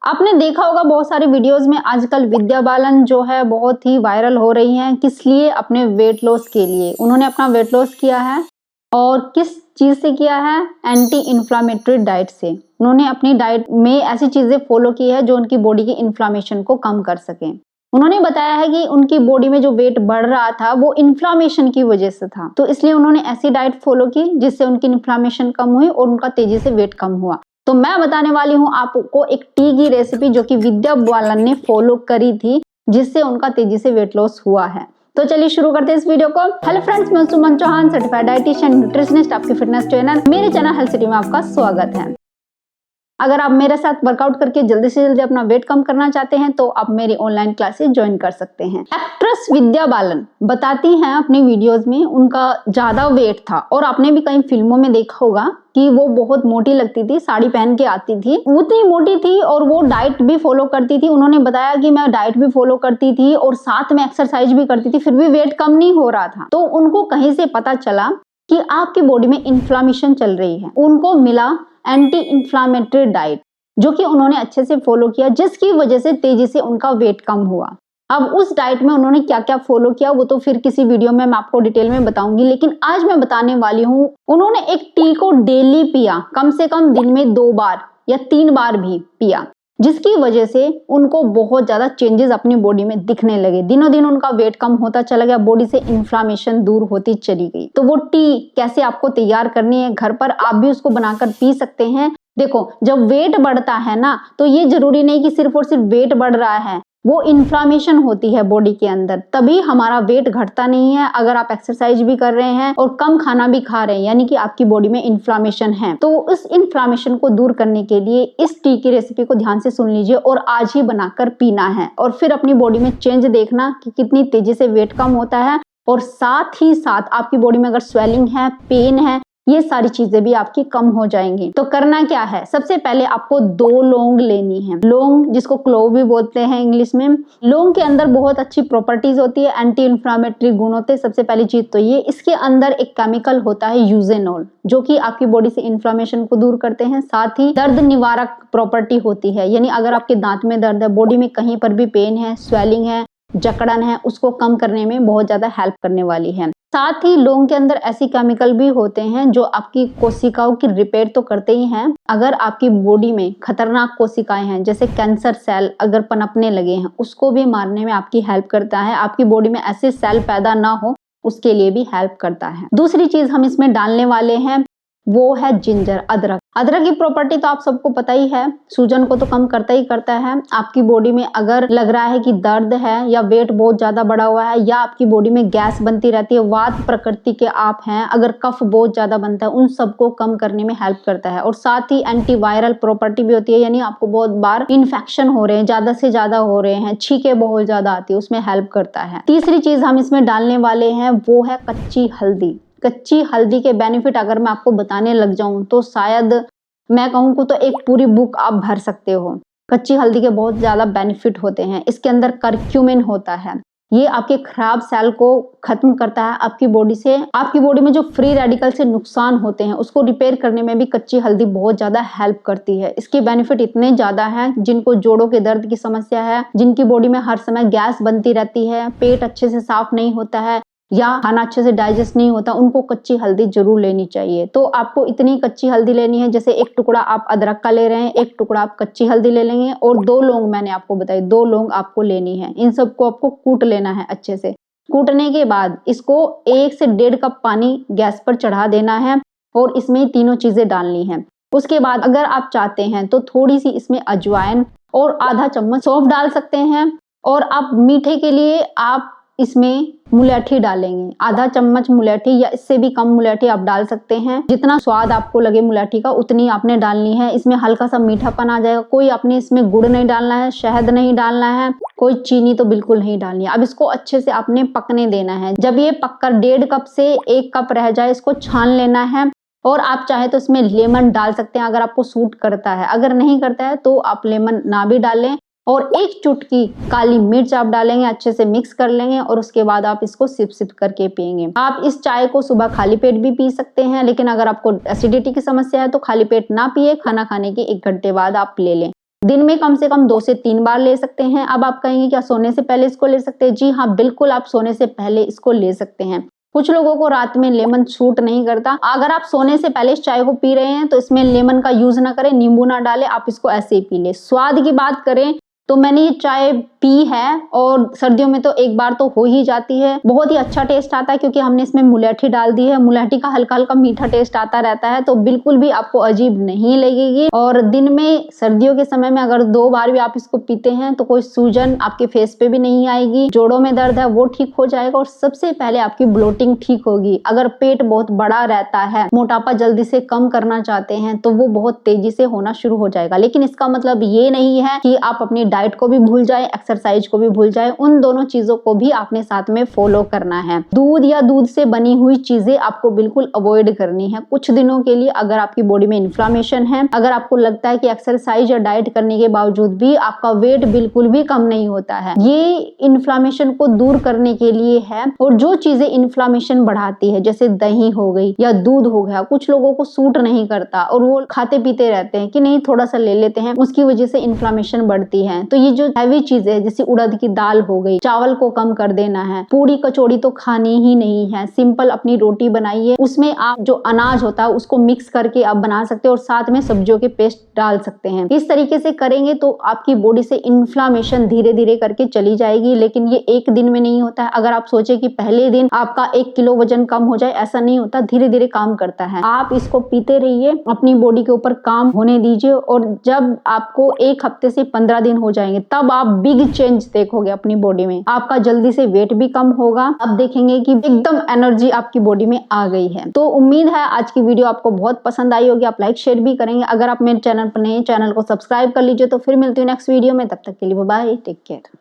आपने देखा होगा बहुत सारे वीडियोस में आजकल विद्या बालन जो है बहुत ही वायरल हो रही हैं। किस लिए? अपने वेट लॉस के लिए। उन्होंने अपना वेट लॉस किया है और किस चीज से किया है? एंटी इन्फ्लामेटरी डाइट से। उन्होंने अपनी डाइट में ऐसी चीजें फॉलो की है जो उनकी बॉडी की इन्फ्लामेशन को कम कर सके। उन्होंने बताया है कि उनकी बॉडी में जो वेट बढ़ रहा था वो इन्फ्लामेशन की वजह से था, तो इसलिए उन्होंने ऐसी डाइट फॉलो की जिससे उनकी इन्फ्लामेशन कम हुई और उनका तेजी से वेट कम हुआ। तो मैं बताने वाली हूँ आपको एक टी की रेसिपी जो कि विद्या बालन ने फॉलो करी थी, जिससे उनका तेजी से वेट लॉस हुआ है। तो चलिए शुरू करते हैं इस वीडियो को। हेलो फ्रेंड्स, मैं सुमन चौहान, सर्टिफाइड डाइटिशियन न्यूट्रिशनिस्ट, आपके फिटनेस ट्रेनर। मेरे चैनल हेल्थ सिटी में आपका स्वागत है। अगर आप मेरे साथ वर्कआउट करके जल्दी से जल्दी अपना वेट कम करना चाहते हैं तो आप मेरी ऑनलाइन क्लासेस ज्वाइन कर सकते हैं। एक्ट्रेस विद्या बालन बताती हैं अपनी वीडियोस में उनका ज्यादा वेट था, और आपने भी कई फिल्मों में देखा होगा कि वो बहुत मोटी लगती थी, साड़ी पहन के आती थी, उतनी मोटी थी और वो डाइट भी फॉलो करती थी। उन्होंने बताया कि मैं डाइट भी फॉलो करती थी और साथ में एक्सरसाइज भी करती थी, फिर भी वेट कम नहीं हो रहा था। तो उनको कहीं से पता चला कि आपकी बॉडी में इन्फ्लामेशन चल रही है। उनको मिला एंटी इन्फ्लामेटरी डाइट, जो कि उन्होंने अच्छे से फॉलो किया, जिसकी वजह से तेजी से उनका वेट कम हुआ। अब उस डाइट में उन्होंने क्या क्या फॉलो किया वो तो फिर किसी वीडियो में मैं आपको डिटेल में बताऊंगी, लेकिन आज मैं बताने वाली हूँ उन्होंने एक टी को डेली पिया, कम से कम दिन में 2 बार या 3 बार भी पिया, जिसकी वजह से उनको बहुत ज्यादा चेंजेस अपनी बॉडी में दिखने लगे। दिनों दिन उनका वेट कम होता चला गया, बॉडी से इन्फ्लामेशन दूर होती चली गई। तो वो टी कैसे आपको तैयार करनी है घर पर, आप भी उसको बनाकर पी सकते हैं। देखो, जब वेट बढ़ता है ना, तो ये जरूरी नहीं कि सिर्फ और सिर्फ वेट बढ़ रहा है, वो इन्फ्लामेशन होती है बॉडी के अंदर, तभी हमारा वेट घटता नहीं है। अगर आप एक्सरसाइज भी कर रहे हैं और कम खाना भी खा रहे हैं, यानी कि आपकी बॉडी में इन्फ्लामेशन है, तो उस इन्फ्लामेशन को दूर करने के लिए इस टी की रेसिपी को ध्यान से सुन लीजिए और आज ही बनाकर पीना है, और फिर अपनी बॉडी में चेंज देखना कि कितनी तेजी से वेट कम होता है। और साथ ही साथ आपकी बॉडी में अगर स्वेलिंग है, पेन है, ये सारी चीजें भी आपकी कम हो जाएंगी। तो करना क्या है? सबसे पहले आपको 2 लौंग लेनी है। लौंग, जिसको क्लोव भी बोलते हैं इंग्लिश में। लौंग के अंदर बहुत अच्छी प्रॉपर्टीज होती है, एंटी इन्फ्लामेटरी गुण होते हैं। सबसे पहली चीज तो ये, इसके अंदर एक केमिकल होता है यूजेनॉल, जो कि आपकी बॉडी से इन्फ्लामेशन को दूर करते हैं। साथ ही दर्द निवारक प्रॉपर्टी होती है, यानी अगर आपके दांत में दर्द है, बॉडी में कहीं पर भी पेन है, स्वेलिंग है, जकड़न है, उसको कम करने में बहुत ज्यादा हेल्प करने वाली है। साथ ही लौंग के अंदर ऐसी केमिकल भी होते हैं जो आपकी कोशिकाओं की रिपेयर तो करते ही हैं। अगर आपकी बॉडी में खतरनाक कोशिकाएं हैं, जैसे कैंसर सेल अगर पनपने लगे हैं, उसको भी मारने में आपकी हेल्प करता है। आपकी बॉडी में ऐसे सेल पैदा ना हो, उसके लिए भी हेल्प करता है। दूसरी चीज हम इसमें डालने वाले हैं वो है जिंजर, अदरक। अदरक की प्रॉपर्टी तो आप सबको पता ही है, सूजन को तो कम करता ही करता है। आपकी बॉडी में अगर लग रहा है कि दर्द है या वेट बहुत ज्यादा बढ़ा हुआ है, या आपकी बॉडी में गैस बनती रहती है, वात प्रकृति के आप हैं, अगर कफ बहुत ज्यादा बनता है, उन सबको कम करने में हेल्प करता है। और साथ ही एंटीवायरल प्रॉपर्टी भी होती है, यानी आपको बहुत बार इन्फेक्शन हो रहे हैं, ज्यादा से ज्यादा हो रहे हैं, छींके बहुत ज्यादा आती है, उसमें हेल्प करता है। तीसरी चीज हम इसमें डालने वाले हैं वो है कच्ची हल्दी। कच्ची हल्दी के बेनिफिट अगर मैं आपको बताने लग जाऊं तो शायद मैं कहूँ तो एक पूरी बुक आप भर सकते हो। कच्ची हल्दी के बहुत ज्यादा बेनिफिट होते हैं। इसके अंदर करक्यूमिन होता है, ये आपके खराब सेल को खत्म करता है। आपकी बॉडी से, आपकी बॉडी में जो फ्री रेडिकल से नुकसान होते हैं उसको रिपेयर करने में भी कच्ची हल्दी बहुत ज्यादा हेल्प करती है। इसके बेनिफिट इतने ज्यादा हैं, जिनको जोड़ों के दर्द की समस्या है, जिनकी बॉडी में हर समय गैस बनती रहती है, पेट अच्छे से साफ नहीं होता है, या खाना अच्छे से डाइजेस्ट नहीं होता, उनको कच्ची हल्दी जरूर लेनी चाहिए। तो आपको इतनी कच्ची हल्दी लेनी है, जैसे 1 टुकड़ा आप अदरक का ले रहे हैं, 1 टुकड़ा आप कच्ची हल्दी ले लेंगे, और 2 लौंग मैंने आपको बताई, 2 लौंग आपको लेनी है। इन सबको आपको कूट लेना है अच्छे से। कूटने के बाद इसको 1 से 1.5 कप पानी गैस पर चढ़ा देना है और इसमें तीनों चीजें डालनी है। उसके बाद अगर आप चाहते हैं तो थोड़ी सी इसमें अजवाइन और आधा चम्मच सौंफ डाल सकते हैं, और आप मीठे के लिए आप इसमें मुलैठी डालेंगे, आधा चम्मच मुलैठी या इससे भी कम मुलैठी आप डाल सकते हैं। जितना स्वाद आपको लगे मुलैठी का उतनी आपने डालनी है। इसमें हल्का सा मीठापन आ जाएगा। कोई आपने इसमें गुड़ नहीं डालना है, शहद नहीं डालना है, कोई चीनी तो बिल्कुल नहीं डालनी है। अब इसको अच्छे से आपने पकने देना है। जब ये पककर 1.5 कप से 1 कप रह जाए, इसको छान लेना है। और आप चाहे तो इसमें लेमन डाल सकते हैं अगर आपको सूट करता है, अगर नहीं करता है तो आप लेमन ना भी डालें। और 1 चुटकी काली मिर्च आप डालेंगे, अच्छे से मिक्स कर लेंगे, और उसके बाद आप इसको सिप सिप करके पिएंगे। आप इस चाय को सुबह खाली पेट भी पी सकते हैं, लेकिन अगर आपको एसिडिटी की समस्या है तो खाली पेट ना पिए, खाना खाने के 1 घंटे बाद आप ले लें। दिन में कम से कम 2 से 3 बार ले सकते हैं। अब आप कहेंगे क्या सोने से पहले इसको ले सकते हैं? जी हाँ, बिल्कुल आप सोने से पहले इसको ले सकते हैं। कुछ लोगों को रात में लेमन सूट नहीं करता। अगर आप सोने से पहले इस चाय को पी रहे हैं तो इसमें लेमन का यूज ना करें, नींबू ना डालें, आप इसको ऐसे ही पी लें। स्वाद की बात करें तो मैंने ये चाय पी है और सर्दियों में तो एक बार तो हो ही जाती है। बहुत ही अच्छा टेस्ट आता है क्योंकि हमने इसमें मुलैठी डाल दी है। मुलैठी का हल्का हल्का मीठा टेस्ट आता रहता है, तो बिल्कुल भी आपको अजीब नहीं लगेगी। और दिन में सर्दियों के समय में अगर 2 बार भी आप इसको पीते हैं तो कोई सूजन आपके फेस पे भी नहीं आएगी। जोड़ों में दर्द है वो ठीक हो जाएगा और सबसे पहले आपकी ब्लोटिंग ठीक होगी। अगर पेट बहुत बड़ा रहता है, मोटापा जल्दी से कम करना चाहते हैं तो वो बहुत तेजी से होना शुरू हो जाएगा। लेकिन इसका मतलब ये नहीं है कि आप अपनी डाइट को भी भूल जाए, एक्सरसाइज को भी भूल जाए। उन दोनों चीजों को भी आपने साथ में फॉलो करना है। दूध या दूध से बनी हुई चीजें आपको बिल्कुल अवॉइड करनी है कुछ दिनों के लिए। अगर आपकी बॉडी में इन्फ्लामेशन है, अगर आपको लगता है कि एक्सरसाइज या डाइट करने के बावजूद भी आपका वेट बिल्कुल भी कम नहीं होता है, ये इन्फ्लामेशन को दूर करने के लिए है। और जो चीजें इन्फ्लामेशन बढ़ाती है जैसे दही हो गई या दूध हो गया, कुछ लोगों को सूट नहीं करता और वो खाते पीते रहते हैं कि नहीं थोड़ा सा ले लेते हैं, उसकी वजह से इन्फ्लामेशन बढ़ती है। तो ये जो हैवी चीजें जैसे उड़द की दाल हो गई, चावल को कम कर देना है। पूरी कचौड़ी तो खानी ही नहीं है। सिंपल अपनी रोटी बनाइए, उसमें आप जो अनाज होता है उसको मिक्स करके आप बना सकते हैं और साथ में सब्जियों के पेस्ट डाल सकते हैं। इस तरीके से करेंगे तो आपकी बॉडी से इन्फ्लामेशन धीरे धीरे करके चली जाएगी। लेकिन ये एक दिन में नहीं होता है। अगर आप सोचे कि पहले दिन आपका 1 किलो वजन कम हो जाए, ऐसा नहीं होता, धीरे धीरे काम करता है। आप इसको पीते रहिए, अपनी बॉडी के ऊपर काम होने दीजिए और जब आपको 1 हफ्ते से 15 दिन हो जाएंगे तब आप बिग चेंज देखोगे अपनी बॉडी में। आपका जल्दी से वेट भी कम होगा। अब देखेंगे कि एकदम एनर्जी आपकी बॉडी में आ गई है। तो उम्मीद है आज की वीडियो आपको बहुत पसंद आई होगी। आप लाइक शेयर भी करेंगे। अगर आप मेरे चैनल पर नए, चैनल को सब्सक्राइब कर लीजिए। तो फिर मिलती हूँ नेक्स्ट वीडियो में, तब तक के लिए बाय बाय, टेक केयर।